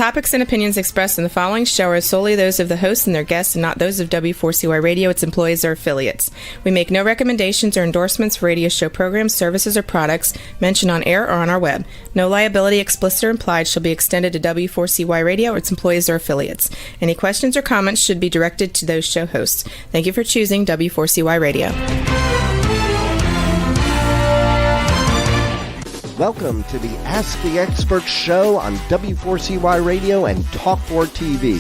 topics and opinions expressed in the following show are solely those of the hosts and their guests and not those of W4CY Radio, its employees, or affiliates. We make no recommendations or endorsements for radio show programs, services, or products mentioned on air or on our web. No liability, explicit or implied, shall be extended to W4CY Radio or its employees or affiliates. Any questions or comments should be directed to those show hosts. Thank you for choosing W4CY Radio. Welcome to the Ask the Expert show on W4CY Radio and Talk4 TV,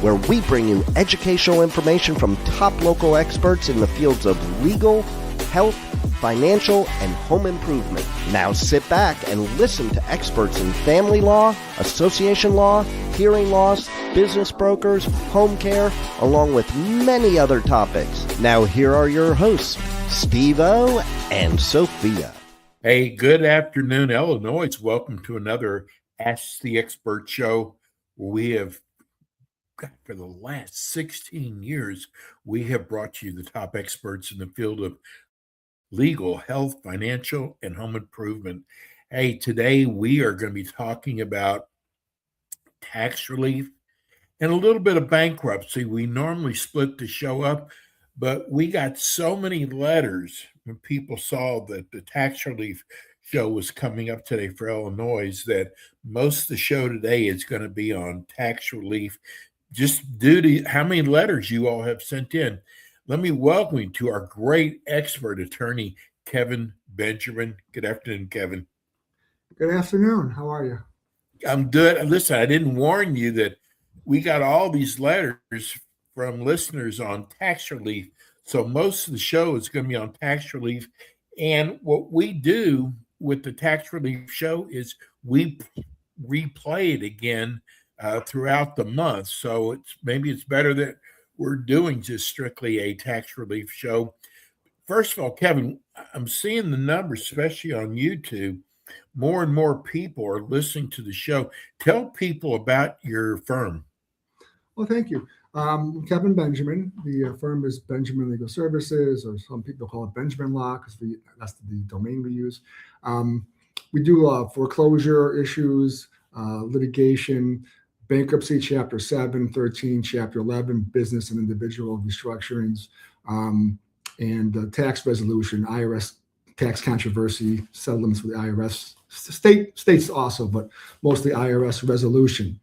where we bring you educational information from top local experts in the fields of legal, health, financial, and home improvement. Now sit back and listen to experts in family law, association law, hearing loss, business brokers, home care, along with many other topics. Now here are your hosts, Steve-O and Sophia. Hey, good afternoon, Illinois. Welcome to another Ask the Expert show. We have, for the last 16 years, we have brought you the top experts in the field of legal, health, financial, and home improvement. Hey, today we are going to be talking about tax relief and a little bit of bankruptcy. We normally split the show up, but we got so many letters when people saw that the tax relief show was coming up today for Illinois that most of the show today is going to be on tax relief, just due to how many letters you all have sent in. Let me welcome you to our great expert attorney, Kevin Benjamin. Good afternoon, Kevin. Good afternoon. How are you? I'm good. Listen, I didn't warn you that we got all these letters from listeners on tax relief. So most of the show is going to be on tax relief. And what we do with the tax relief show is we replay it again throughout the month. So maybe it's better that we're doing just strictly a tax relief show. First of all, Kevin, I'm seeing the numbers, especially on YouTube. More and more people are listening to the show. Tell people about your firm. Well, thank you. Kevin Benjamin. The firm is Benjamin Legal Services, or some people call it Benjamin Law because that's the domain we use. We do foreclosure issues, litigation, bankruptcy, Chapter 7, 13, Chapter 11, business and individual restructurings, and tax resolution, IRS tax controversy, settlements with the IRS, states also, but mostly IRS resolution.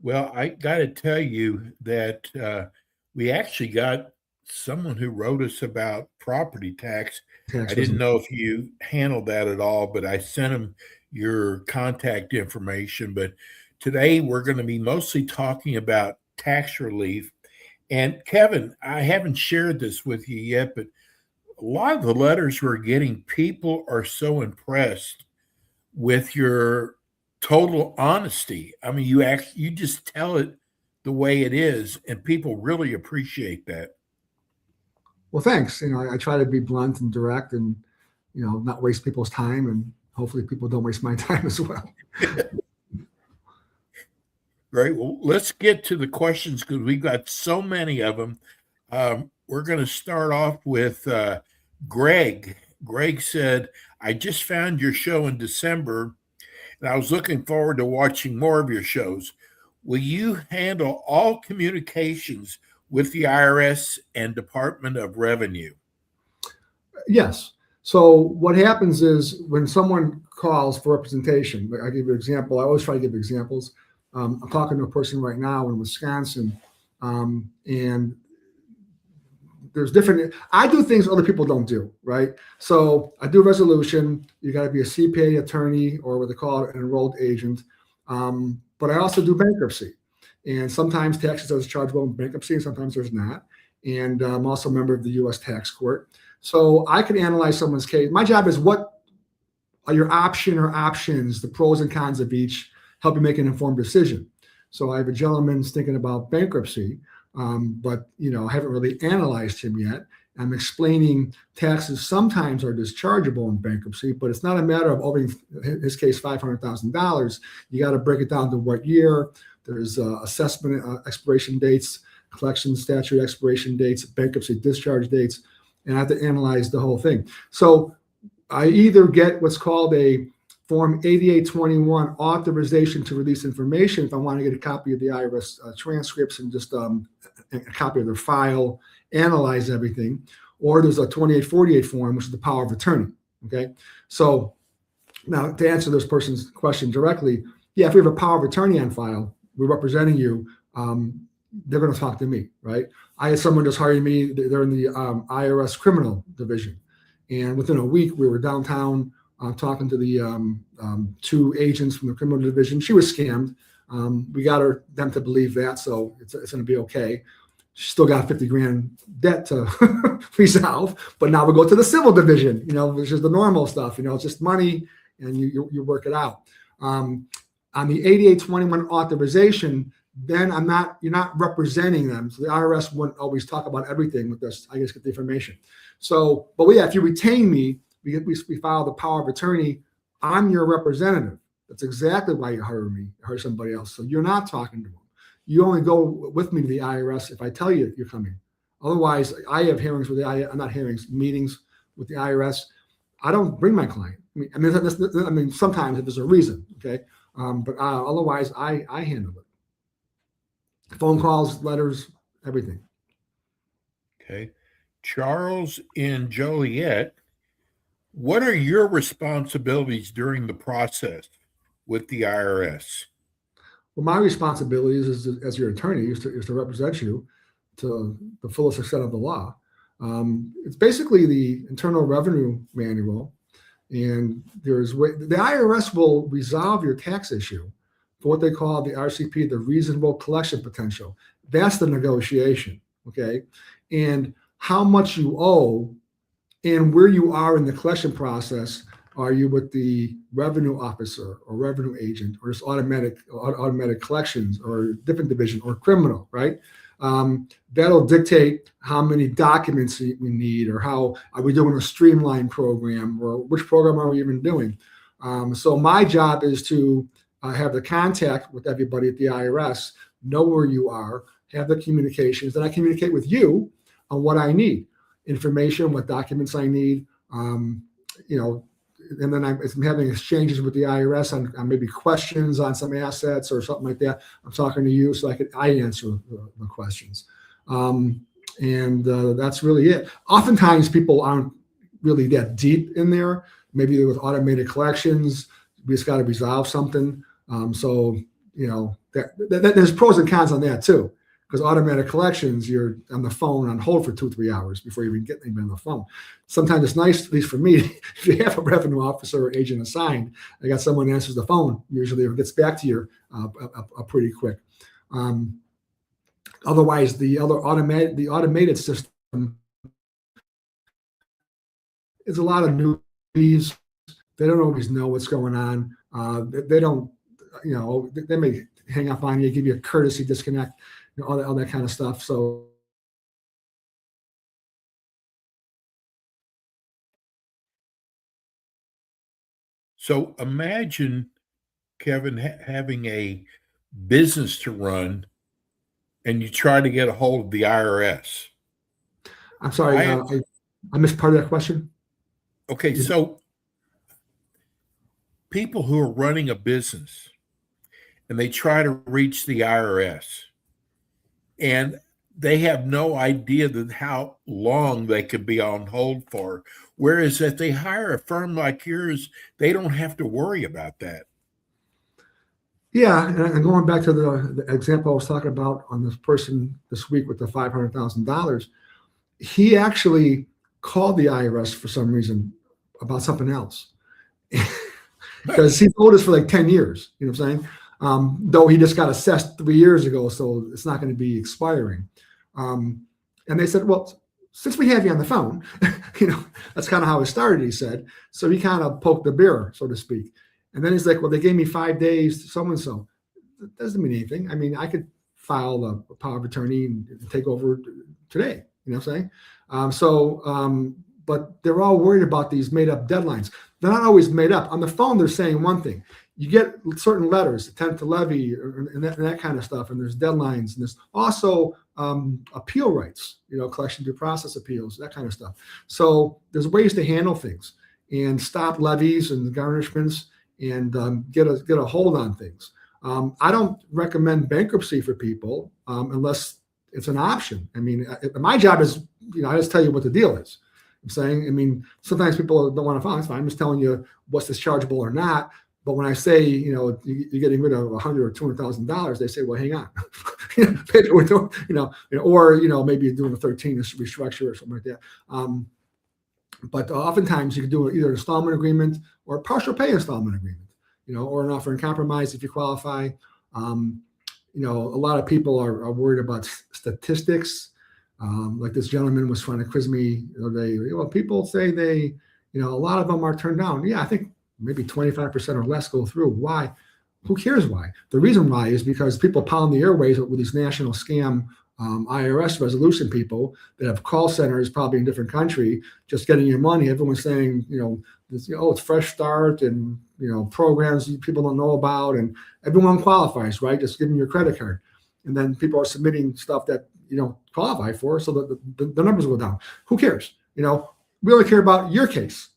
Well, I got to tell you that we actually got someone who wrote us about property tax. I didn't know if you handled that at all, but I sent him your contact information. But today we're going to be mostly talking about tax relief. And Kevin, I haven't shared this with you yet, but a lot of the letters we're getting, people are so impressed with your total honesty. I mean, you just tell it the way it is, and people really appreciate that. Well, thanks. I try to be blunt and direct, and not waste people's time, and hopefully people don't waste my time as well. Great. Well, let's get to the questions because we've got so many of them. We're going to start off with Greg. Greg said, "I just found your show in December, and I was looking forward to watching more of your shows. Will you handle all communications with the IRS and Department of Revenue?" Yes. So what happens is when someone calls for representation, I give you an example. I always try to give examples. I'm talking to a person right now in Wisconsin, and there's different, I do things other people don't do, right? So I do resolution. You got to be a CPA attorney or what they call an enrolled agent. But I also do bankruptcy. And sometimes taxes are chargeable in bankruptcy, and sometimes there's not. And I'm also a member of the U.S. Tax Court. So I can analyze someone's case. My job is what are your options, the pros and cons of each, help you make an informed decision. So I have a gentleman thinking about bankruptcy, but I haven't really analyzed him yet. I'm explaining taxes sometimes are dischargeable in bankruptcy, but it's not a matter of owing, in his case, $500,000. You got to break it down to what year. There's assessment expiration dates, collection statute expiration dates, bankruptcy discharge dates, and I have to analyze the whole thing. So I either get what's called a Form 8821, authorization to release information if I want to get a copy of the IRS transcripts and just a copy of their file, analyze everything. Or there's a 2848 form, which is the power of attorney. Okay. So now to answer this person's question directly, yeah, if we have a power of attorney on file, we're representing you, they're going to talk to me, right? I had someone just hired me. They're in the IRS criminal division. And within a week, we were downtown talking to the two agents from the criminal division. She was scammed. We got them to believe that, so it's going to be okay. She still got 50 grand debt to resolve, but now we go to the civil division, which is the normal stuff. It's just money, and you work it out. On the 8821 authorization, then you're not representing them. So the IRS wouldn't always talk about everything with us. I just get the information. So, but yeah, if you retain me, we file the power of attorney. I'm your representative. That's exactly why you hire me, hire somebody else. So you're not talking to them. You only go with me to the IRS if I tell you you're coming. Otherwise, I have hearings with meetings with the IRS. I don't bring my client. I mean, sometimes if there's a reason, okay? But otherwise, I handle it. Phone calls, letters, everything. Okay. Charles in Joliet, what are your responsibilities during the process with the IRS? Well, my responsibilities as your attorney is to represent you to the fullest extent of the law. It's basically the Internal Revenue Manual, and the IRS will resolve your tax issue for what they call the RCP, the reasonable collection potential. That's the negotiation, okay? And how much you owe and where you are in the collection process. Are you with the revenue officer or revenue agent, or just automatic collections, or different division, or criminal, right? That'll dictate how many documents we need, or how are we doing a streamlined program, or which program are we even doing. So my job is to have the contact with everybody at the IRS, know where you are, have the communications, then I communicate with you on what I need, information, what documents I need, and then I'm having exchanges with the IRS on maybe questions on some assets or something like that. I'm talking to you so I answer the questions. And that's really it. Oftentimes people aren't really that deep in there. Maybe with automated collections, we just got to resolve something. So there's pros and cons on that too. Because automatic collections, you're on the phone on hold for 2-3 hours before you even get anybody on the phone. Sometimes it's nice, at least for me, if you have a revenue officer or agent assigned, I got someone who answers the phone usually, or gets back to you pretty quick. Otherwise, the automated system is a lot of newbies. They don't always know what's going on. They don't, they may hang up on you, give you a courtesy disconnect. All that kind of stuff. So imagine, Kevin, having a business to run, and you try to get a hold of the IRS. I'm sorry, I missed part of that question. Okay, so people who are running a business and they try to reach the IRS, and they have no idea that how long they could be on hold for. Whereas if they hire a firm like yours, they don't have to worry about that. Yeah, and going back to the example I was talking about on this person this week with the $500,000, he actually called the IRS for some reason about something else. Because he owed us for like 10 years, you know what I'm saying? Though he just got assessed 3 years ago, so it's not going to be expiring. And they said, well, since we have you on the phone, that's kind of how it started, he said. So he kind of poked the bear, so to speak. And then he's like, well, they gave me 5 days to so-and-so. That doesn't mean anything. I mean, I could file a power of attorney and take over today, you know what I'm saying? But they're all worried about these made-up deadlines. They're not always made up. On the phone, they're saying one thing. You get certain letters, attempt to levy, and that kind of stuff, and there's deadlines, and there's also appeal rights, collection due process appeals, that kind of stuff. So there's ways to handle things and stop levies and garnishments and get a hold on things. I don't recommend bankruptcy for people unless it's an option. I mean, my job is, I just tell you what the deal is. I'm saying, I mean, sometimes people don't want to file. It's fine. I'm just telling you what's dischargeable or not. But when I say, you're getting rid of $100,000 or $200,000, they say, well, hang on, maybe we're doing, or maybe you're doing a 13 restructure or something like that. But oftentimes you can do either an installment agreement or a partial pay installment agreement, or an offer in compromise if you qualify. A lot of people are worried about statistics. Like this gentleman was trying to quiz me the other day. Well, people say they, a lot of them are turned down. Yeah, I think maybe 25% or less go through. Why? Who cares why? The reason why is because people pound the airways with these national scam IRS resolution people that have call centers probably in a different country, just getting your money. Everyone's saying, it's fresh start and, programs people don't know about, and everyone qualifies, right? Just give them your credit card. And then people are submitting stuff that you don't qualify for, so that the numbers go down. Who cares? We only care about your case.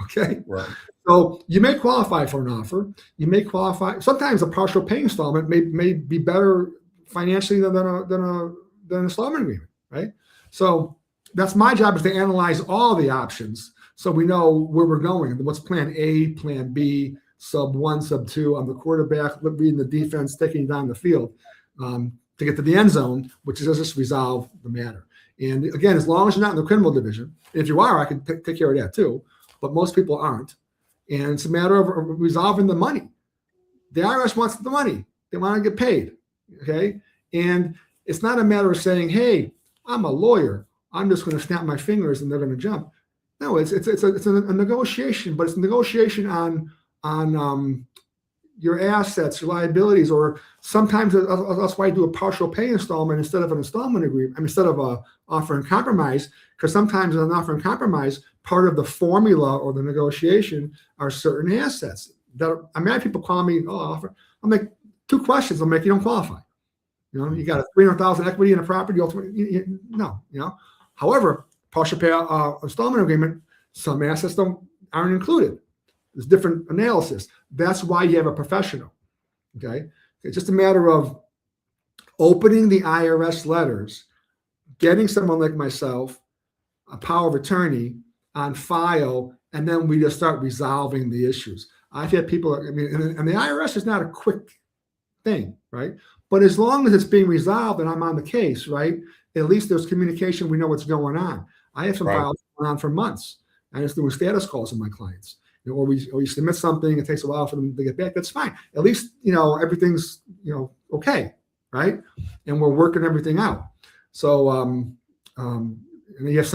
Okay. Right. So you may qualify for an offer. You may qualify. Sometimes a partial pay installment may be better financially than an installment agreement, right? So that's my job, is to analyze all the options so we know where we're going. What's plan A, plan B, sub 1, sub 2. I'm the quarterback, reading the defense, taking down the field to get to the end zone, which is just resolve the matter. And again, as long as you're not in the criminal division, if you are, I can take care of that too, but most people aren't. And it's a matter of resolving the money. The IRS wants the money. They want to get paid, okay? And it's not a matter of saying, hey, I'm a lawyer, I'm just going to snap my fingers and they're going to jump. No, it's a negotiation, but it's a negotiation on your assets, your liabilities, or sometimes that's why I do a partial pay installment instead of an installment agreement, instead of a offer in compromise, because sometimes in an offer in compromise, part of the formula or the negotiation are certain assets. I've had people call me, offer. I'm like, 2 questions. I'm like, you don't qualify. You got a $300,000 equity in a property. Ultimately, no. However, partial pay installment agreement, some assets aren't included. There's different analysis. That's why you have a professional. Okay, it's just a matter of opening the IRS letters, getting someone like myself, a power of attorney on file, and then we just start resolving the issues. I've had people, and the IRS is not a quick thing, right? But as long as it's being resolved and I'm on the case, right, at least there's communication. We know what's going on. I have some files going on for months. I just do status calls with my clients. Or you submit something, it takes a while for them to get back. That's fine. At least, everything's, okay, right? And we're working everything out. So, and you have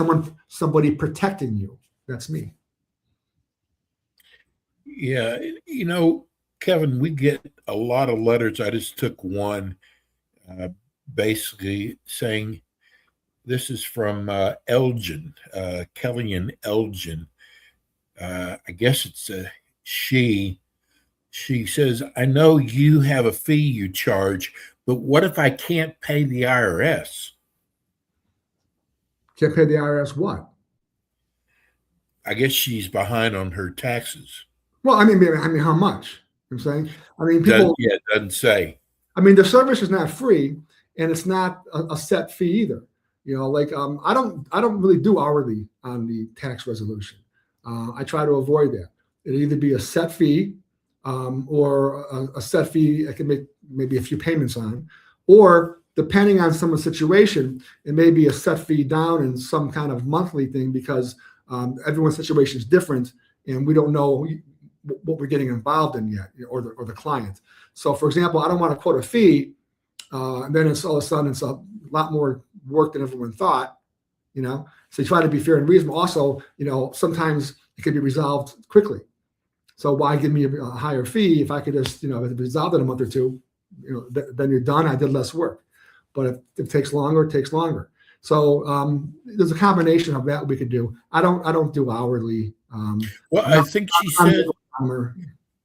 somebody protecting you. That's me. Yeah. Kevin, we get a lot of letters. I just took one basically saying, this is from Elgin, Kelly and Elgin. I guess it's a she. She says, I know you have a fee you charge, but what if I can't pay the IRS? Can't pay the IRS what? I guess she's behind on her taxes. Well, I mean, how much? I'm saying, people. It doesn't say. The service is not free, and it's not a set fee either. I don't really do hourly on the tax resolution. I try to avoid that. It'll either be a set fee or a set fee I can make maybe a few payments on, or depending on someone's situation, it may be a set fee down and some kind of monthly thing because everyone's situation is different and we don't know what we're getting involved in yet, or the client. So, for example, I don't want to quote a fee, and then it's all of a sudden it's a lot more work than everyone thought. So you try to be fair and reasonable. Also, sometimes it can be resolved quickly. So why give me a higher fee if I could just, resolve it in a month or two, then you're done. I did less work. But if it takes longer, it takes longer. So there's a combination of that we could do. I don't do hourly. Well, I think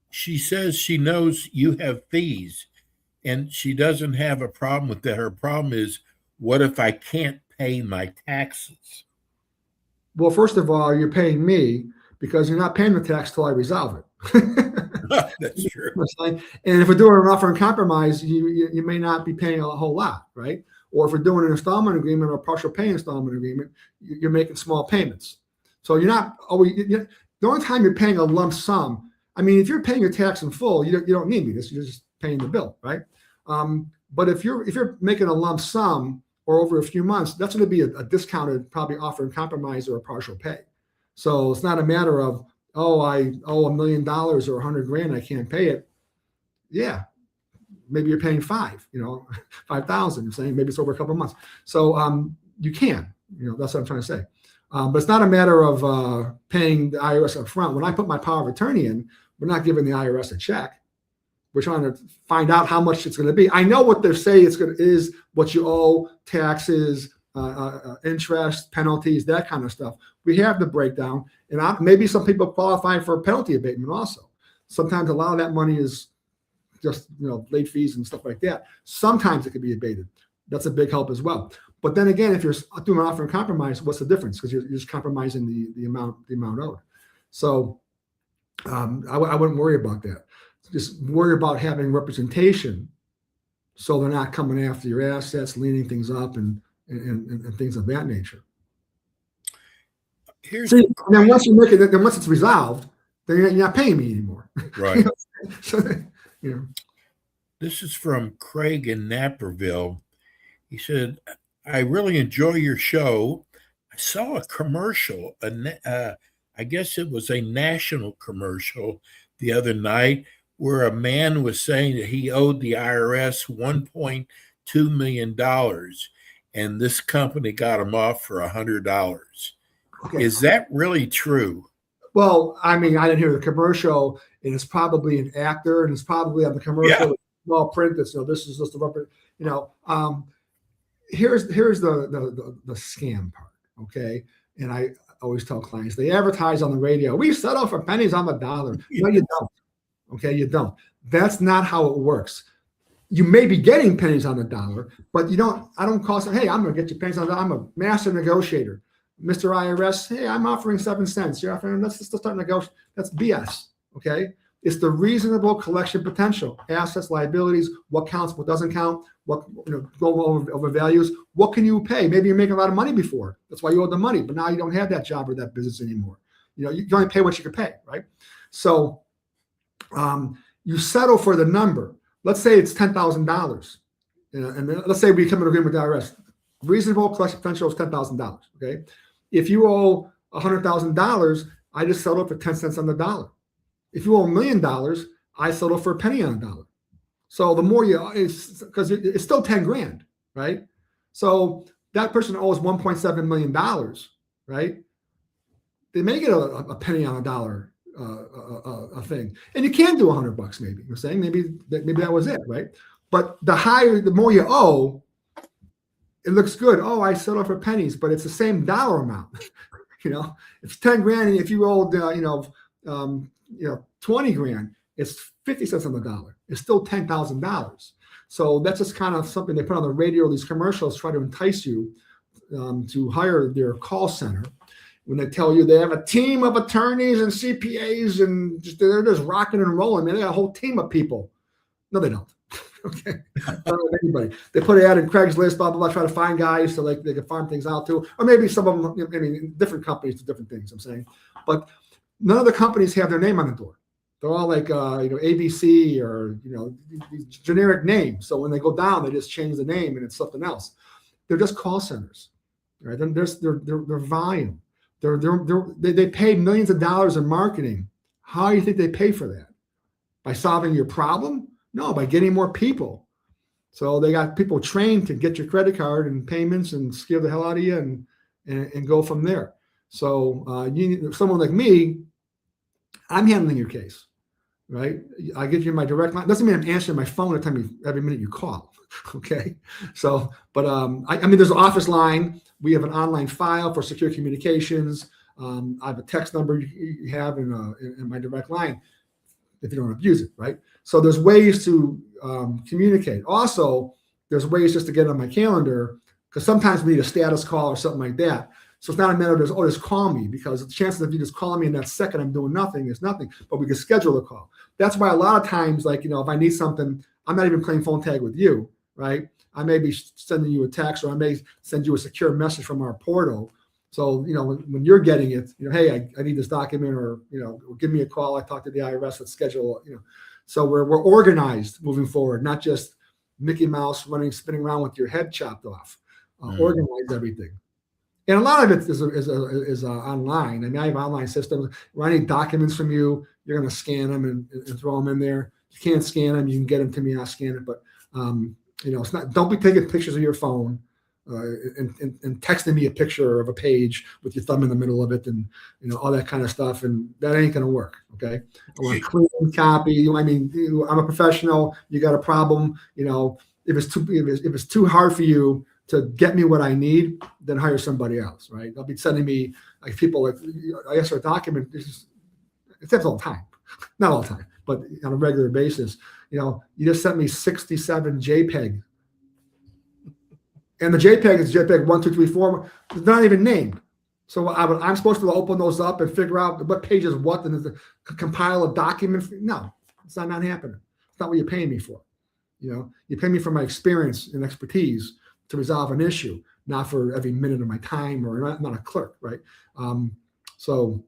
she says she knows you have fees and she doesn't have a problem with that. Her problem is, what if I can't pay my taxes? Well, first of all, you're paying me because you're not paying the tax till I resolve it. That's true. And if we're doing an offer and compromise, you may not be paying a whole lot, right? Or if we're doing an installment agreement or a partial pay installment agreement, you're making small payments. So you're not always, the only time you're paying a lump sum, I mean, if you're paying your tax in full, you don't need me. You're just paying the bill, right? But if you're making a lump sum or over a few months, that's going to be a discounted probably offer and compromise or a partial pay. So it's not a matter of, oh, I owe $1 million or $100,000, I can't pay it. Yeah, maybe you're paying 5,000. You're saying maybe it's over a couple of months. So you can, that's what I'm trying to say. But it's not a matter of paying the IRS up front. When I put my power of attorney in, we're not giving the IRS a check. We're trying to find out how much it's going to be. I know what they're saying is what you owe, taxes, interest, penalties, that kind of stuff. We have the breakdown, and maybe some people qualify for penalty abatement also. Sometimes a lot of that money is just late fees and stuff like that. Sometimes it can be abated. That's a big help as well. But then again, if you're doing an offer and compromise, what's the difference? Because you're just compromising the amount owed. So I wouldn't worry about that. Just worry about having representation, so they're not coming after your assets, leaning things up, and things of that nature. And then once you make it, then once it's resolved, then you're not paying me anymore. Right. So, This is from Craig in Naperville. He said, I really enjoy your show. I saw a commercial, I guess it was a national commercial the other night, where a man was saying that he owed the IRS $1.2 million, and this company got him off for $100. Okay. Is that really true? Well, I mean, I didn't hear the commercial, and it's probably an actor, and it's probably on the commercial, small print that this is just a rubber, Here's the scam part, okay? And I always tell clients, they advertise on the radio, we settle for pennies on the dollar. No, you don't. Okay, you don't. That's not how it works. You may be getting pennies on the dollar, but I don't call hey, I'm going to get you pennies on the dollar. I'm a master negotiator. Mr. IRS, hey, I'm offering 7 cents. You're offering, let's start negotiating. That's BS, okay? It's the reasonable collection potential, assets, liabilities, what counts, what doesn't count, what go over values. What can you pay? Maybe you're making a lot of money before. That's why you owe the money, but now you don't have that job or that business anymore. You only pay what you can pay, right? So you settle for the number. Let's say it's $10,000, and then let's say we come to an agreement with the IRS. Reasonable collection potential is $10,000. Okay, if you owe $100,000, I just settle for 10 cents on the dollar. If you owe $1 million, I settle for a penny on a dollar. So the more because it's still 10 grand, right? So that person owes $1.7 million, right? They may get a penny on a dollar a thing, and you can do $100 maybe. You're saying maybe that was it, right? But the more you owe, it looks good. Oh, I settle for pennies, but it's the same dollar amount. It's 10 grand, and if you owed 20 grand, it's 50 cents on the dollar. It's still $10,000. So that's just kind of something they put on the radio. These commercials try to entice you to hire their call center. When they tell you they have a team of attorneys and CPAs and they're just rocking and rolling, man, they got a whole team of people. No, they don't. Okay, anybody. They put an ad in Craigslist, blah blah blah, try to find guys so they can farm things out too, or maybe some of them, different companies do different things. I'm saying, but none of the companies have their name on the door. They're all like ABC or these generic names. So when they go down, they just change the name and it's something else. They're just call centers, right? They're volume. They pay millions of dollars in marketing. How do you think they pay for that? By solving your problem? No, by getting more people. So they got people trained to get your credit card and payments and scare the hell out of you and go from there. So someone like me, I'm handling your case, right? I give you my direct line. Doesn't mean I'm answering my phone every minute you call. Okay. So, but I mean, there's an office line. We have an online file for secure communications. I have a text number you have in my direct line if you don't abuse it, right? So there's ways to communicate. Also, there's ways just to get on my calendar because sometimes we need a status call or something like that. So it's not a matter of just call me, because the chances of you just calling me in that second I'm doing nothing is nothing, but we can schedule a call. That's why a lot of times, like, if I need something, I'm not even playing phone tag with you, right? I may be sending you a text, or I may send you a secure message from our portal. So, when you're getting it, hey, I need this document, or, give me a call. I talked to the IRS, let's schedule, So we're organized moving forward, not just Mickey Mouse spinning around with your head chopped off. Organize everything. And a lot of it is online. I mean, I have online systems. When I need documents from you, you're going to scan them and throw them in there. If you can't scan them, you can get them to me, I'll scan it. But, it's not, don't be taking pictures of your phone and texting me a picture of a page with your thumb in the middle of it, and, all that kind of stuff. And that ain't going to work. Okay. I want a clean copy. I mean, I'm a professional. You got a problem. If it's too hard for you to get me what I need, then hire somebody else, right? They'll be sending me, like, people, like, I ask for a document. It's all the time, not all the time, but on a regular basis. You just sent me 67 JPEG, and the JPEG is JPEG 1, 2, 3, 4. It's not even named. So I'm supposed to open those up and figure out what page is what, and compile a document. No, it's not happening. It's not what you're paying me for. You pay me for my experience and expertise to resolve an issue, not for every minute of my time, or not a clerk, right? So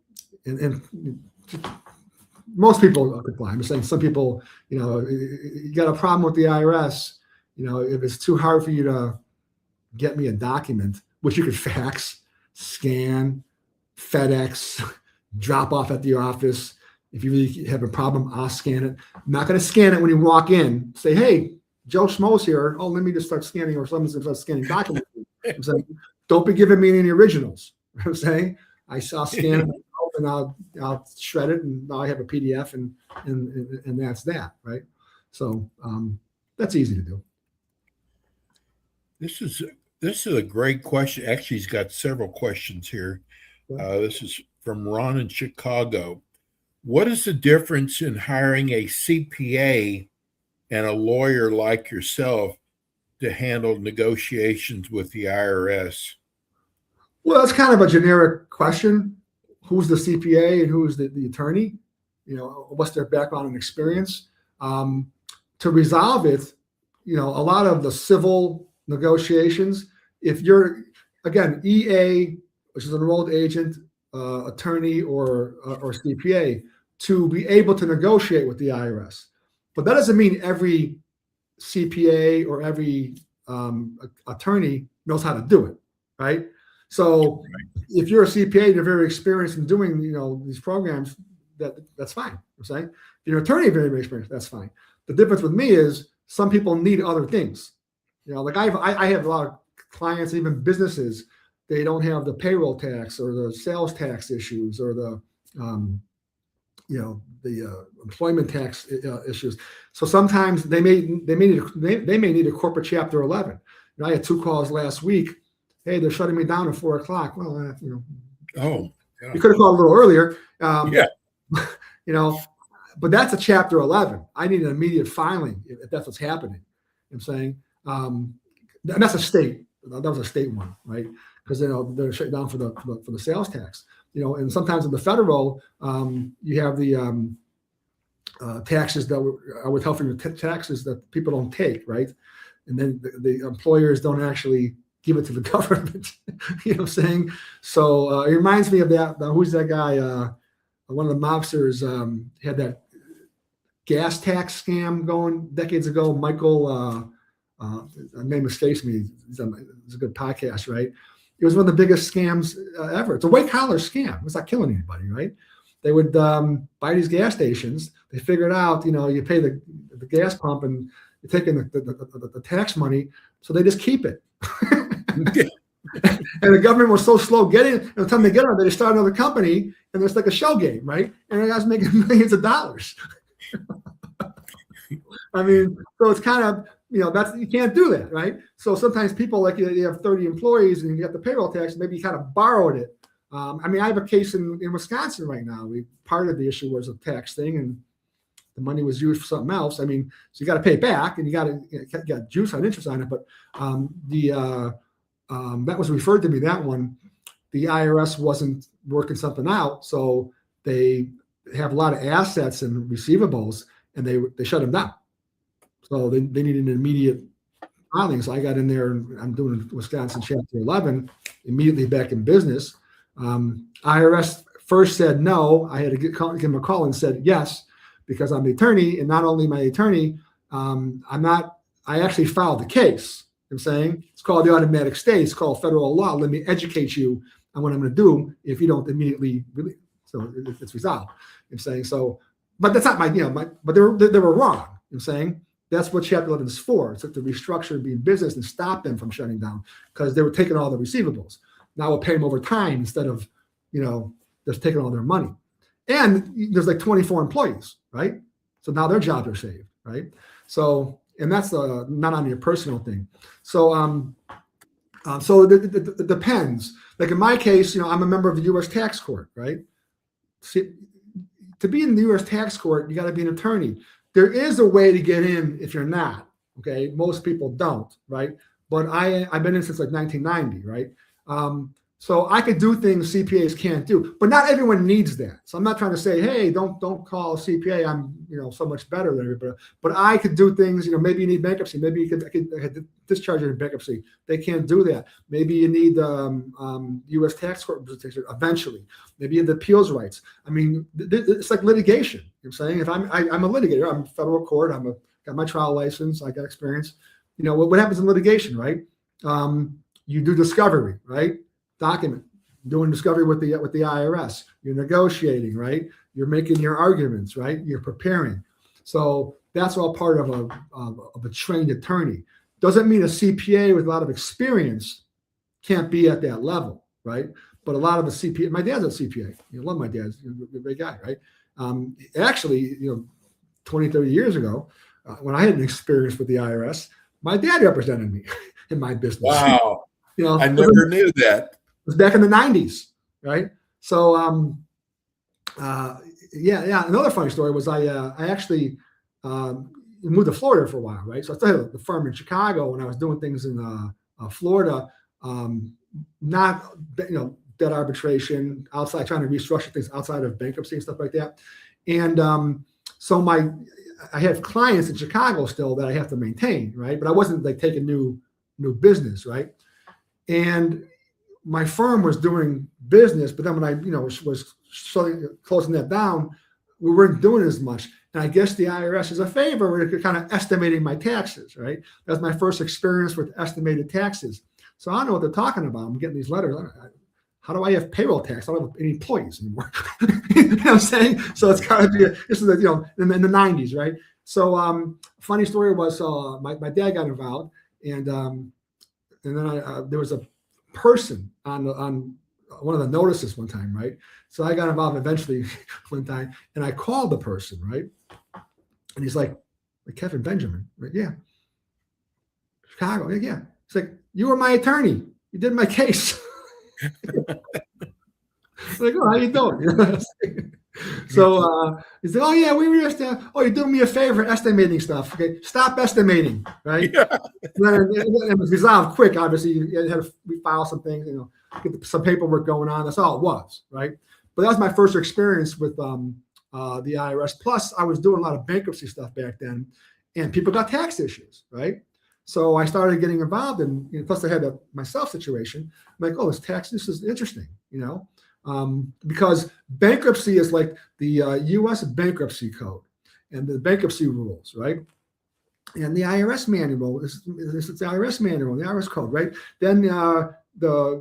most people comply. I'm just saying some people, you got a problem with the IRS, if it's too hard for you to get me a document, which you could fax, scan, FedEx, drop off at the office. If you really have a problem, I'll scan it. I'm not going to scan it when you walk in. Say, hey, Joe Schmo's here. Oh, let me just start scanning, or someone's going to start scanning documents. I'm saying, don't be giving me any originals. I'm saying, I'll scan it and I'll shred it, and now I have a PDF, and that's that, right? So that's easy to do. This is a great question. Actually, he's got several questions here. This is from Ron in Chicago. What is the difference in hiring a CPA and a lawyer like yourself to handle negotiations with the IRS? Well, that's kind of a generic question. Who's the CPA and who's the attorney? What's their background and experience? To resolve it, a lot of the civil negotiations, if you're, again, EA, which is an enrolled agent, attorney, or CPA, to be able to negotiate with the IRS. But that doesn't mean every CPA or every attorney knows how to do it, right? So if you're a CPA and you're very experienced in doing, these programs, that's fine. I'm saying, if you're an attorney very, very experienced, that's fine. The difference with me is some people need other things. Like I have a lot of clients, even businesses, they don't have the payroll tax or the sales tax issues, or the employment tax issues. So sometimes they may need a corporate Chapter 11. I had 2 calls last week. Hey, they're shutting me down at 4:00. Well, Oh, yeah. You could have called a little earlier. Yeah. But that's a Chapter 11. I need an immediate filing if that's what's happening. I'm saying, and that's a state. That was a state one, right? Because they're shut down for the sales tax. And sometimes in the federal, you have the taxes that are withheld from your taxes that people don't take, right? And then the employers don't actually give it to the government. You know what I'm saying? So it reminds me of that. Who's that guy? One of the mobsters had that gas tax scam going decades ago. Michael, his name escapes me. It's a good podcast, right? It was one of the biggest scams ever. It's a white collar scam. It's not killing anybody, right? They would buy these gas stations. They figured out, you pay the gas pump and you're taking the tax money, so they just keep it. And the government was so slow getting it. And by the time they get it, they start another company, and it's like a shell game, right? And the guy's making millions of dollars. I mean, so it's kind of, that's, you can't do that, right? So sometimes people, like, you have 30 employees and you got the payroll tax, maybe you kind of borrowed it. I mean, I have a case in Wisconsin right now. Part of the issue was a tax thing, and the money was used for something else. I mean, so you got to pay it back, and you got to get juice on interest on it. But that was referred to me, that one. the IRS wasn't working something out, so they have a lot of assets and receivables, and they shut them down. So they needed an immediate filing. So I got in there, and I'm doing Wisconsin Chapter 11, immediately back in business. IRS first said no. I had to give him a call and said yes, because I'm the attorney, and not only my attorney, I actually filed the case. I'm saying it's called the automatic stay. It's called federal law. Let me educate you on what I'm going to do if you don't immediately release. So it's resolved. I'm saying so, but that's not but they were wrong. I'm saying that's what Chapter 11 is for. It's like to restructure and be in business and stop them from shutting down, because they were taking all the receivables. Now we'll pay them over time instead of, just taking all their money. And there's like 24 employees, right? So now their jobs are saved, right? So, and that's not on your personal thing. So, so it depends. Like in my case, I'm a member of the U.S. tax court, right? See, to be in the U.S. tax court, you got to be an attorney. There is a way to get in if you're not, okay? Most people don't, right? But I've been in since like 1990, right? So I could do things CPAs can't do, but not everyone needs that. So I'm not trying to say, hey, don't call a CPA. I'm so much better than everybody. But I could do things. Maybe you need bankruptcy. Maybe I could discharge you in bankruptcy. They can't do that. Maybe you need U.S. tax court representation eventually. Maybe you have the appeals rights. I mean, it's like litigation. I'm saying if I'm a litigator, I'm federal court. Got my trial license. I got experience. What happens in litigation, right? You do discovery, right? Document, doing discovery with the IRS. You're negotiating, right? You're making your arguments, right? You're preparing. So that's all part of a trained attorney. Doesn't mean a CPA with a lot of experience can't be at that level, right? But a lot of the CPA, my dad's a CPA. I love my dad. He's a great guy, right? Actually, 20, 30 years ago, when I had an experience with the IRS, my dad represented me in my business. Wow. I never knew that. It was back in the 90s, right? So, yeah. Another funny story was I actually moved to Florida for a while, right? So I started the firm in Chicago when I was doing things in Florida, not debt arbitration, outside trying to restructure things outside of bankruptcy and stuff like that. And so I have clients in Chicago still that I have to maintain, right? But I wasn't like taking new business, right? And my firm was doing business, but then when I, was closing that down, we weren't doing as much. And I guess the IRS is a favor where they're kind of estimating my taxes, right? That's my first experience with estimated taxes. So I don't know what they're talking about. I'm getting these letters. How do I have payroll tax? I don't have any employees anymore. You know what I'm saying? So it's got to be, this is, in the 90s, right? So funny story was my dad got involved, and then there was a person on one of the notices one time, right? So I got involved eventually one time, and I called the person, right? And he's like Kevin Benjamin, right? Yeah. Chicago, yeah. It's like, you were my attorney. You did my case. Like, oh, how you doing? So he's like, oh yeah, we were just you're doing me a favor estimating stuff. Okay, stop estimating, right? Yeah. Then it was resolved quick. Obviously, we file some things, get some paperwork going on. That's all it was, right? But that was my first experience with the IRS. Plus, I was doing a lot of bankruptcy stuff back then, and people got tax issues, right? So I started getting involved in. Plus, I had my self situation. I'm like, oh, this is interesting, because bankruptcy is like the U.S. bankruptcy code and the bankruptcy rules, right? And the IRS manual is the IRS manual, the IRS code, right? Then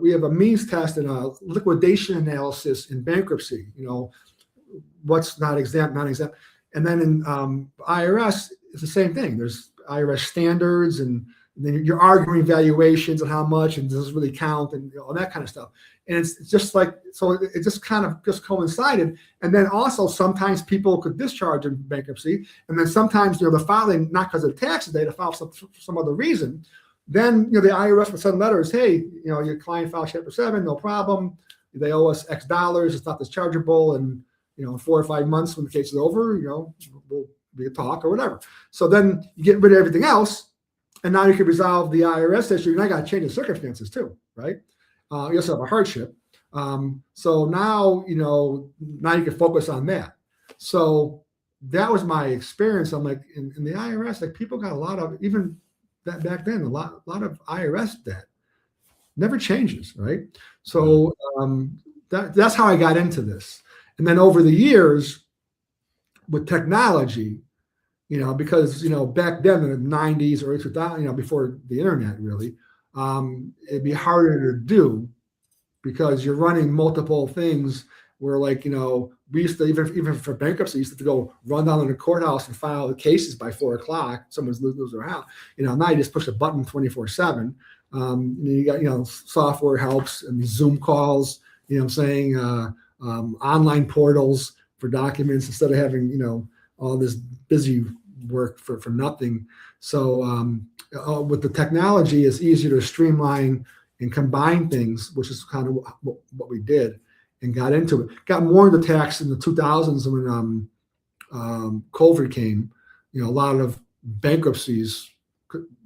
we have a means test and a liquidation analysis in bankruptcy. What's not exempt, non-exempt, and then in IRS it's the same thing. There's IRS standards, and then you're arguing valuations and how much, and does this really count, and all that kind of stuff. And it's just like, so it just kind of just coincided. And then also sometimes people could discharge in bankruptcy, and then sometimes the filing, not because of the taxes, they had to file for some other reason. Then the IRS would send letters, hey, your client filed Chapter 7, no problem. They owe us X dollars. It's not dischargeable, and 4 or 5 months when the case is over, we'll be a talk or whatever. So then you get rid of everything else, and now you can resolve the IRS issue. And I got to change the circumstances too, right? You also have a hardship. So now, now you can focus on that. So that was my experience. I'm like, in the IRS, like people got a lot of, even that back then, a lot of IRS debt never changes, right? So that's how I got into this. And then over the years with technology, because, back then in the 90s or 2000, before the internet really, it'd be harder to do because you're running multiple things where, like, we used to, even for bankruptcy, used to go run down to the courthouse and file the cases by 4:00. Someone's losing their house. Now you just push a button 24/7. You got, software helps and these Zoom calls, online portals for documents instead of having, all this busy work for nothing. So with the technology, it's easier to streamline and combine things, which is kind of what we did and got into it. Got more into tax in the 2000s when COVID came. A lot of bankruptcies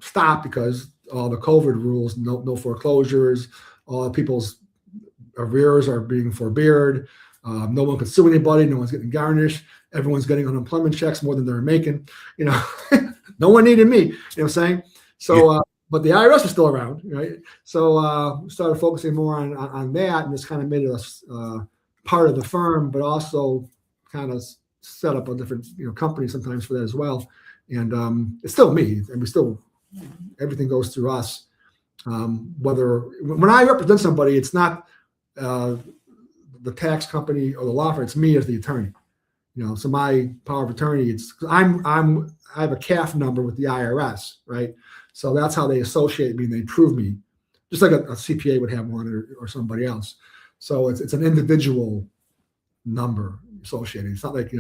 stopped because all the COVID rules, no foreclosures, all people's arrears are being forbeared. No one can sue anybody. No one's getting garnished. Everyone's getting unemployment checks more than they're making. No one needed me. You know what I'm saying? So, but the IRS is still around, right? So we started focusing more on that, and this kind of made us part of the firm, but also kind of set up a different company sometimes for that as well. And it's still me, and we still, everything goes through us. When I represent somebody, it's not the tax company or the law firm, it's me as the attorney. So my power of attorney, it's I have a CAF number with the IRS, right? So that's how they associate me and they prove me, just like a CPA would have one or somebody else. So it's an individual number associated. It's not like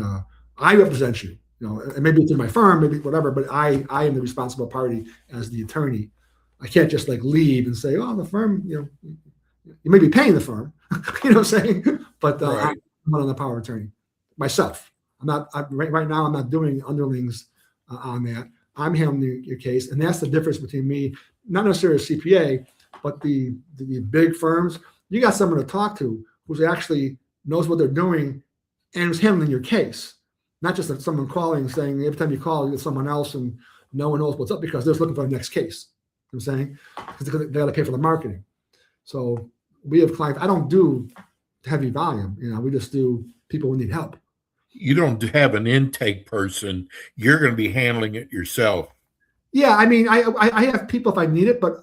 I represent you, and maybe it's in my firm, maybe whatever, but I am the responsible party as the attorney. I can't just like leave and say, oh, the firm, you may be paying the firm, you know what I'm saying? But Right. I'm not on the power of attorney myself. Right now, I'm not doing underlings on that. I'm handling your case. And that's the difference between me, not necessarily a CPA, but the big firms. You got someone to talk to who's actually knows what they're doing and is handling your case. Not just like someone calling and saying every time you call, you get someone else and no one knows what's up because they're just looking for the next case. You know what I'm saying? Because they got to pay for the marketing. So we have clients. I don't do heavy volume. We just do people who need help. You don't have an intake person. You're going to be handling it yourself. Yeah, I mean, I have people if I need it, but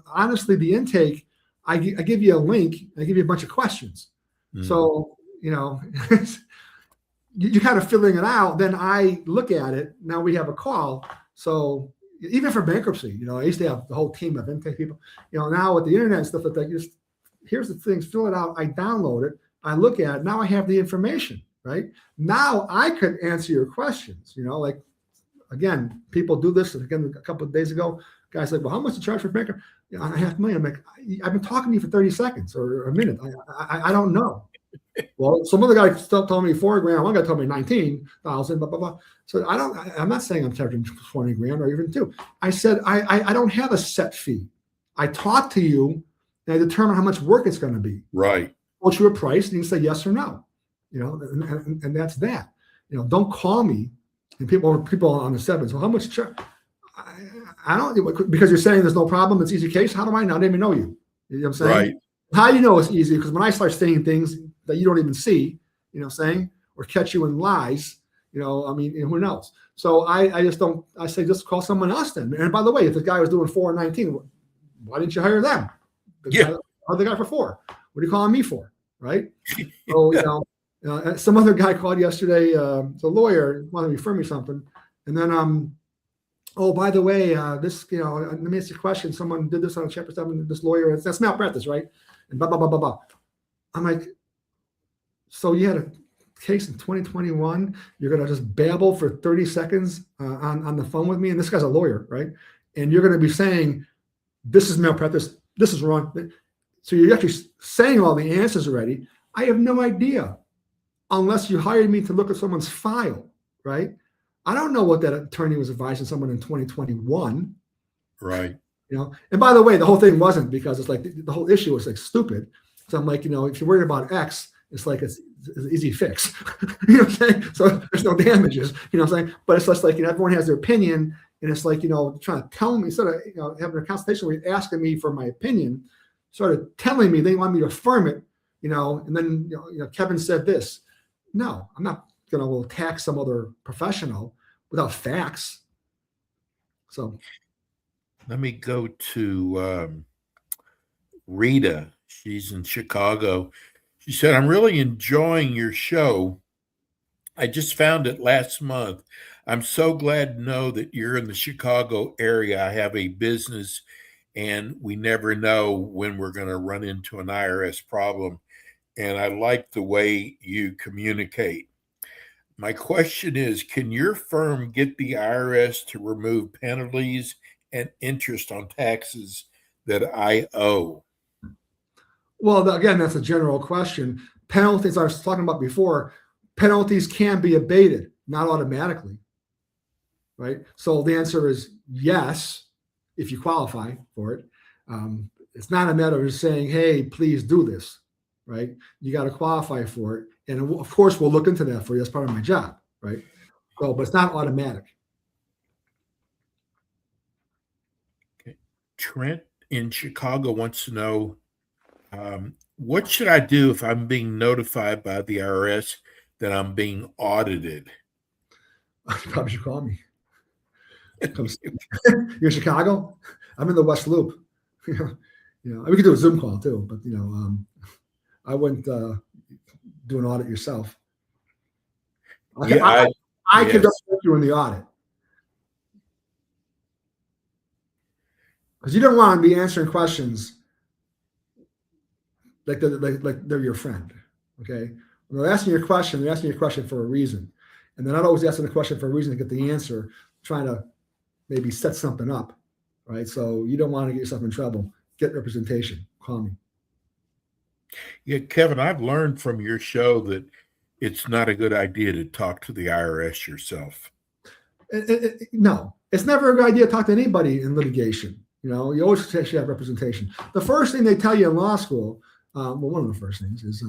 honestly, the intake, I give you a link, I give you a bunch of questions. So you kind of filling it out. Then I look at it. Now we have a call. So even for bankruptcy, I used to have the whole team of intake people. Now with the internet and stuff like that, here's the things, fill it out. I download it. I look at it. Now I have the information. Right now, I could answer your questions. Like, again, people do this. Again, a couple of days ago, guys like, well, how much to charge for bankruptcy? $500,000. I'm like, I've been talking to you for 30 seconds or a minute. I don't know. Well, some other guy still told me $4,000. One guy told me 19,000. Blah blah blah. So I'm not saying I'm charging $20,000 or even $2,000. I said I don't have a set fee. I talk to you and I determine how much work it's going to be. Right. Quote you a price and you say yes or no. And that's that. Don't call me. And people on the sevens. Well, how much? I don't, because you're saying there's no problem. It's easy case. How do I know? I didn't even know you. You know what I'm saying? Right. How do you know it's easy? Because when I start saying things that you don't even see, what I'm saying, or catch you in lies, who knows? So I just don't. I say just call someone else then. And by the way, if the guy was doing 4 and 19, why didn't you hire them? Hire the guy for 4. What are you calling me for? Right? So some other guy called yesterday, the lawyer wanted to refer me something. And then, oh, by the way, this, let me ask you a question. Someone did this on Chapter 7, this lawyer, that's malpractice, right? And blah, blah, blah, blah, blah. I'm like, so you had a case in 2021, you're going to just babble for 30 seconds on the phone with me? And this guy's a lawyer, right? And you're going to be saying, this is malpractice, this is wrong. So you're actually saying all the answers already. I have no idea. Unless you hired me to look at someone's file, right? I don't know what that attorney was advising someone in 2021. Right. And by the way, the whole thing wasn't because it's like the whole issue was like stupid. So I'm like, if you're worried about X, it's like it's an easy fix. You know what I'm saying? So there's no damages. You know what I'm saying? But it's just like, everyone has their opinion, and it's like, trying to tell me, instead of having a consultation where you're asking me for my opinion, sort of telling me they want me to affirm it, and then Kevin said this. No, I'm not going to attack some other professional without facts. So let me go to Rita. She's in Chicago. She said, I'm really enjoying your show. I just found it last month. I'm so glad to know that you're in the Chicago area. I have a business, and we never know when we're going to run into an IRS problem. And I like the way you communicate. My question is, can your firm get the IRS to remove penalties and interest on taxes that I owe? Well, again, that's a general question. Penalties, I was talking about before, penalties can be abated, not automatically, right? So the answer is yes, if you qualify for it. It's not a matter of just saying, hey, please do this, right? You got to qualify for it. And of course, we'll look into that for you. That's part of my job, right? So, but it's not automatic. Okay. Trent in Chicago wants to know, what should I do if I'm being notified by the IRS that I'm being audited? You probably should call me. You're in Chicago? I'm in the West Loop. We could do a Zoom call too, but I wouldn't do an audit yourself. I could represent you in the audit, because you don't want to be answering questions like they're your friend. Okay, when they're asking you a question, they're asking you a question for a reason, and they're not always asking the question for a reason to get the answer, trying to maybe set something up, right? So you don't want to get yourself in trouble. Get representation. Call me. Yeah, Kevin, I've learned from your show that it's not a good idea to talk to the IRS yourself. No, it's never a good idea to talk to anybody in litigation. You always should have representation. The first thing they tell you in law school, one of the first things is,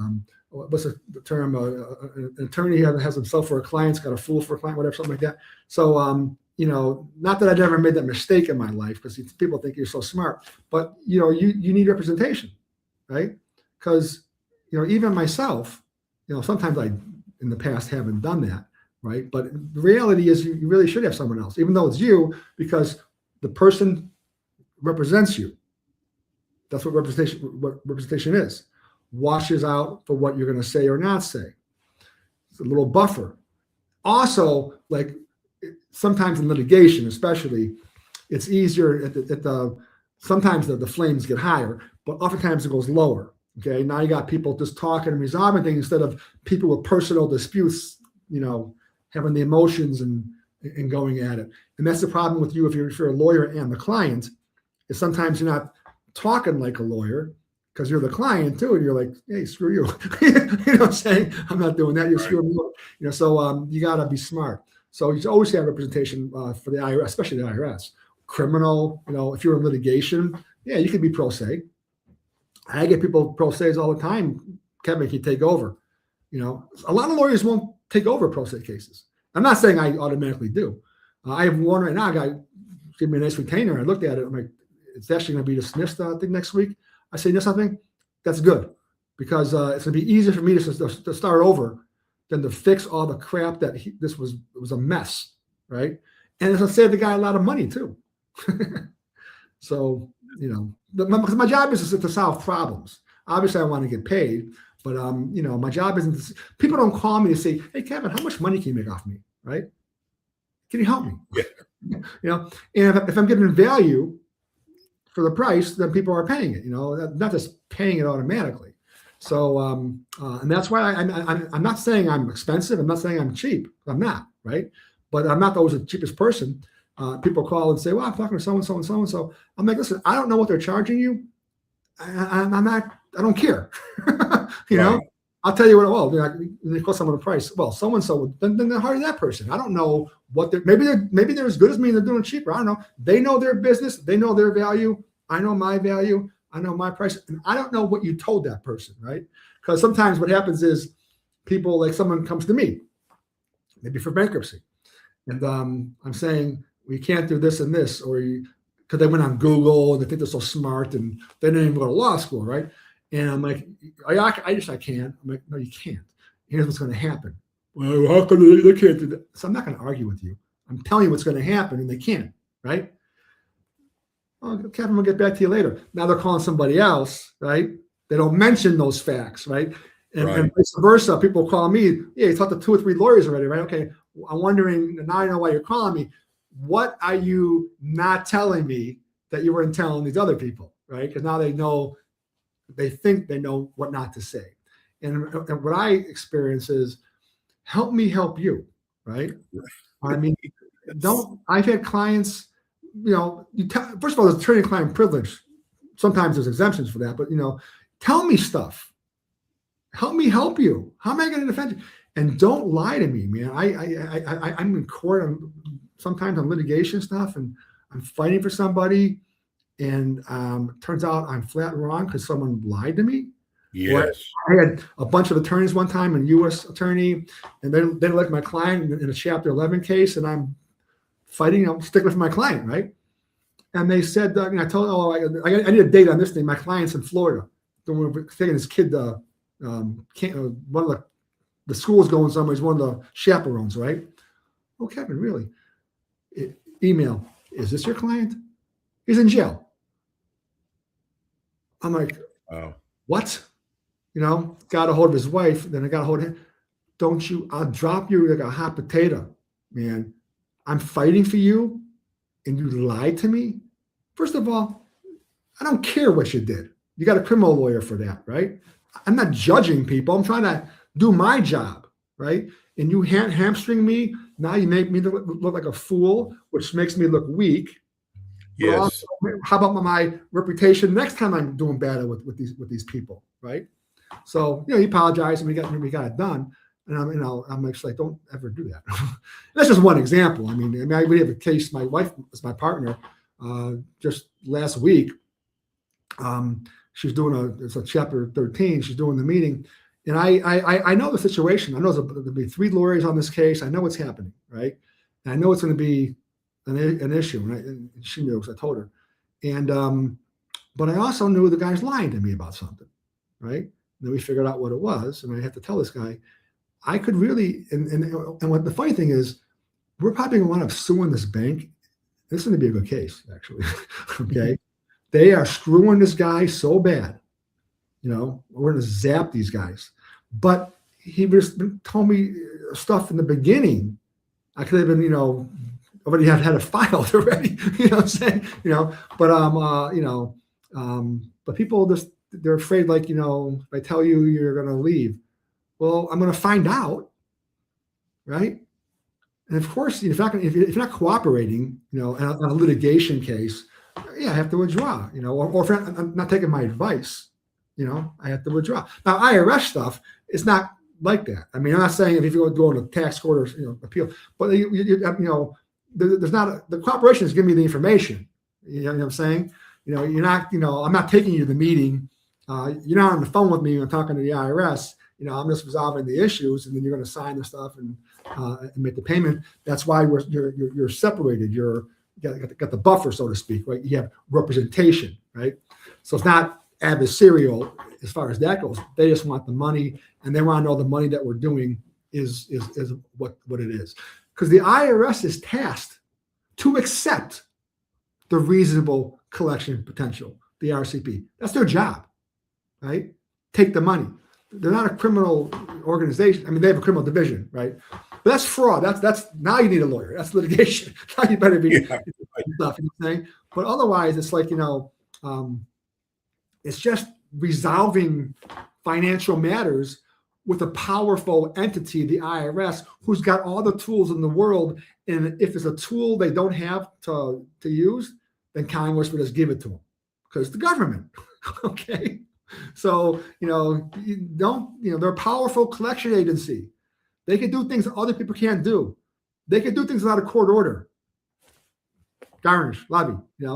what's the term? An attorney has himself for a client's got a fool for a client, whatever, something like that. So, not that I've ever made that mistake in my life, because people think you're so smart, but you need representation, right? Because even myself, sometimes I in the past haven't done that, right? But the reality is you really should have someone else, even though it's you, because the person represents you. That's what representation is. Washes out for what you're going to say or not say. It's a little buffer. Also, like sometimes in litigation, especially, it's easier sometimes the flames get higher, but oftentimes it goes lower. Okay, now you got people just talking and resolving things instead of people with personal disputes, having the emotions and going at it. And that's the problem with you if you're a lawyer and the client, is sometimes you're not talking like a lawyer because you're the client too, and you're like, hey, screw you. You know what I'm saying? I'm not doing that. You're screwing me up. So you got to be smart. So you always have representation for the IRS, especially the IRS. Criminal, if you're in litigation, yeah, you can be pro se. I get people pro se's all the time. Kevin, can you take over? A lot of lawyers won't take over pro se cases. I'm not saying I automatically do. I have one right now. A guy gave me a nice retainer. I looked at it. I'm like, it's actually going to be dismissed, I think, next week. I say, you know something? That's good, because it's going to be easier for me to start over than to fix all the crap that it was a mess, right? And it's going to save the guy a lot of money too. So, my job is to solve problems. Obviously, I want to get paid, but my job isn't. People don't call me to say, "Hey, Kevin, how much money can you make off me?" Right? Can you help me? Yeah. And if I'm giving value for the price, then people are paying it. Not just paying it automatically. So, and that's why I'm not saying I'm expensive. I'm not saying I'm cheap. I'm not, right? But I'm not always the cheapest person. People call and say, well, I'm talking to so-and-so and so-and-so. I'm like, listen, I don't know what they're charging you. I don't care. Right. I'll tell you what, they cost someone a price. Well, so-and-so, then hire that person. I don't know what maybe they're as good as me and they're doing it cheaper. I don't know. They know their business. They know their value. I know my value. I know my price, and I don't know what you told that person, right? Because sometimes what happens is people, like someone comes to me, maybe for bankruptcy, and I'm saying, we can't do this and this, or because they went on Google and they think they're so smart and they didn't even go to law school, right? And I'm like, I can. I'm like, no, you can't. Here's what's going to happen. Well, how come they can't do that? So I'm not going to argue with you. I'm telling you what's going to happen, and they can't, right? Oh, Kevin, we'll get back to you later. Now they're calling somebody else, right? They don't mention those facts, right? And vice versa. People call me, yeah, you talked to 2 or 3 lawyers already, right? Okay, I'm wondering, now I know why you're calling me. What are you not telling me that you weren't telling these other people, right? Because now they think they know what not to say. And what I experience is, help me help you, right? I mean, I've had clients, first of all, there's attorney-client privilege. Sometimes there's exemptions for that, but, tell me stuff. Help me help you. How am I going to defend you? And don't lie to me, man. I'm in court. Sometimes on litigation stuff, and I'm fighting for somebody, and turns out I'm flat wrong because someone lied to me. Yes. I had a bunch of attorneys one time, a U.S. attorney, and they didn't like my client in a Chapter 11 case, and I'm fighting, I'm sticking with my client, right? And they said, I told them, I need a date on this thing. My client's in Florida. We're taking his kid, one of the school's going somewhere. He's one of the chaperones, right? Oh, Kevin, really? Email, is this your client? He's in jail. I'm like, what? Got a hold of his wife. Then I got a hold of him. I'll drop you like a hot potato, man. I'm fighting for you, and you lied to me. First of all, I don't care what you did. You got a criminal lawyer for that, right? I'm not judging people. I'm trying to do my job, right? And you hamstring me. Now you make me look like a fool, which makes me look weak. Yes. Also, how about my reputation next time I'm doing battle with these people, right? So he apologized, and we got it done. And I'm actually like, don't ever do that. That's just one example. I mean, we have a case. My wife is my partner. Just last week, she's doing it's a Chapter 13. She's doing the meeting, and I know the situation. I know there'll be 3 lawyers on this case. I know what's happening, right? And I know it's going to be an issue, and she knew because I told her. And but I also knew the guy's lying to me about something, right? And then we figured out what it was, and I had to tell this guy. I could really, and what the funny thing is, we're probably going to wind up suing this bank. This is going to be a good case, actually. Okay, they are screwing this guy so bad. We're going to zap these guys. But he just told me stuff in the beginning. I could have been, already had it filed already. You know what I'm saying? But people they're afraid, like, if I tell you you're going to leave. Well, I'm going to find out, right? And of course, if you're not cooperating, in a litigation case, I have to withdraw, or if I'm not taking my advice, I have to withdraw. Now, IRS stuff is not like that. I mean, I'm not saying if you go to tax court or appeal, but there's not the cooperation is giving me the information. You know what I'm saying? You're not, I'm not taking you to the meeting. You're not on the phone with me and talking to the IRS. I'm just resolving the issues, and then you're going to sign the stuff and make the payment. That's why you're separated. You got the buffer, so to speak, right? You have representation, right? So it's not adversarial as far as that goes. They just want the money, and they want to know the money that we're doing is what it is. Because the IRS is tasked to accept the reasonable collection potential, the RCP. That's their job, right? Take the money. They're not a criminal organization. I mean, they have a criminal division, right? But that's fraud. That's now you need a lawyer. That's litigation. Now you better be stuff. You know what I'm saying? But otherwise, it's like it's just resolving financial matters with a powerful entity, the IRS, who's got all the tools in the world. And if it's a tool they don't have to use, then Congress would just give it to them because it's the government. Okay. So, they're a powerful collection agency. They can do things that other people can't do. They can do things without a court order. Garnish, levy, they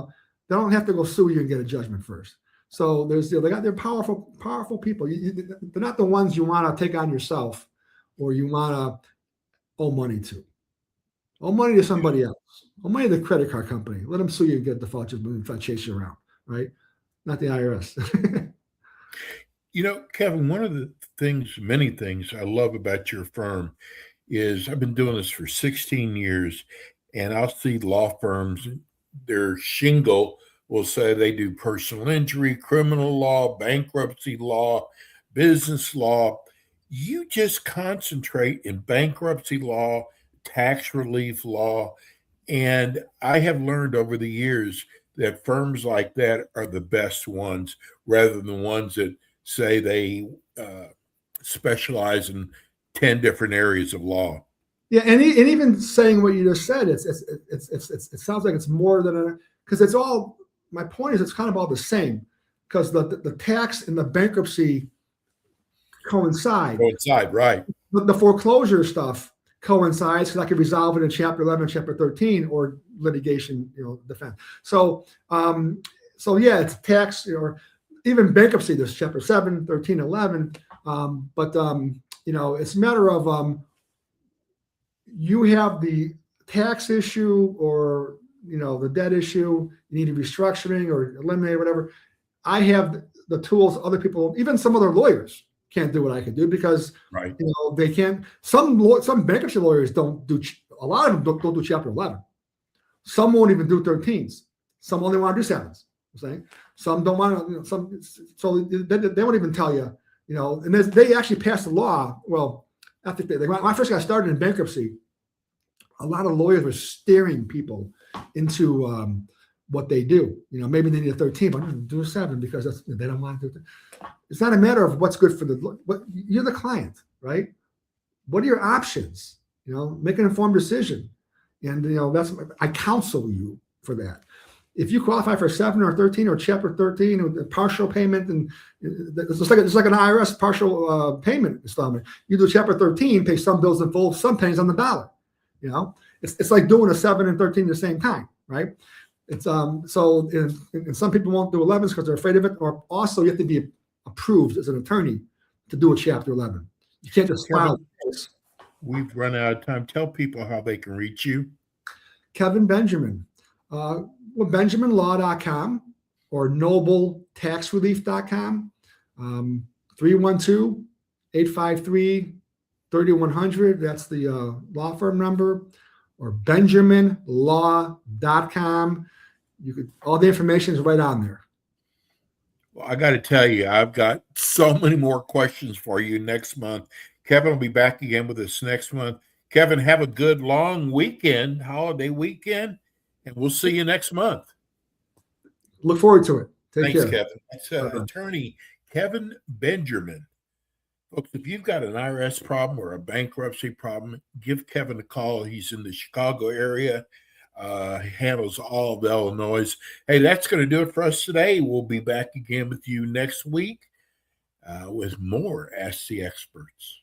don't have to go sue you and get a judgment first. So they're powerful people. They're not the ones you want to take on yourself, or you want to owe money to. Owe money to somebody else. Owe money to the credit card company. Let them sue you and get default judgment and try to chase you around, right? Not the IRS. Kevin, one of the many things I love about your firm is I've been doing this for 16 years, and I'll see law firms, their shingle will say they do personal injury, criminal law, bankruptcy law, business law. You just concentrate in bankruptcy law, tax relief law, and I have learned over the years that firms like that are the best ones, rather than the ones that say they specialize in 10 different areas of law. Yeah, and even saying what you just said, it sounds like it's more than because it's all. My point is, it's kind of all the same, because the tax and the bankruptcy coincide. Right? But the foreclosure stuff coincides, because I could resolve it in Chapter 11, Chapter 13, or litigation, defense. So yeah, it's tax, or even bankruptcy. There's Chapter 7, 13, 11. But it's a matter of you have the tax issue, or the debt issue, you need a restructuring or eliminate, whatever. I have the tools other people, even some other lawyers, can't do what I can do, because right. They can't. Some bankruptcy lawyers don't do. A lot of them don't do Chapter 11. Some won't even do 13s. Some only want to do 7s. I'm saying some don't want to. So they won't even tell you. And they actually passed a law. Well, I think when I first got started in bankruptcy, a lot of lawyers were steering people into what they do. Maybe they need a 13, but do a 7 because they don't want to do it. It's not a matter of what's good for you're the client, right? What are your options? Make an informed decision. And I counsel you for that. If you qualify for 7 or 13 or Chapter 13 or the partial payment, and it's like an IRS partial payment installment. You do Chapter 13, pay some bills in full, some pennies on the dollar. It's like doing a 7 and 13 at the same time, right? It's and some people won't do 11s because they're afraid of it, or also you have to be approved as an attorney to do a Chapter 11. You can't just file. We've run out of time. Tell people how they can reach you. Kevin Benjamin. BenjaminLaw.com or NobleTaxRelief.com. 312-853-3100. That's the law firm number. Or BenjaminLaw.com. All the information is right on there. Well, I got to tell you, I've got so many more questions for you next month. Kevin will be back again with us next month. Kevin, have a good long weekend, holiday weekend, and we'll see you next month. Look forward to it. Thanks, care. Kevin. That's attorney Kevin Benjamin. Folks, if you've got an IRS problem or a bankruptcy problem, give Kevin a call. He's in the Chicago area. He handles all of Illinois. Hey, that's going to do it for us today. We'll be back again with you next week with more Ask the Experts.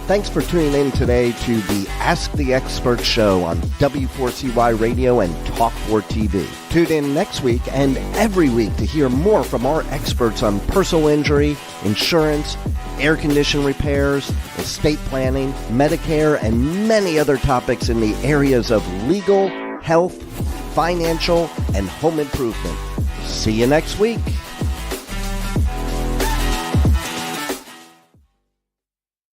Thanks for tuning in today to the Ask the Expert show on W4CY Radio and Talk4 TV. Tune in next week and every week to hear more from our experts on personal injury, insurance, air condition repairs, estate planning, Medicare, and many other topics in the areas of legal, health, financial, and home improvement. See you next week.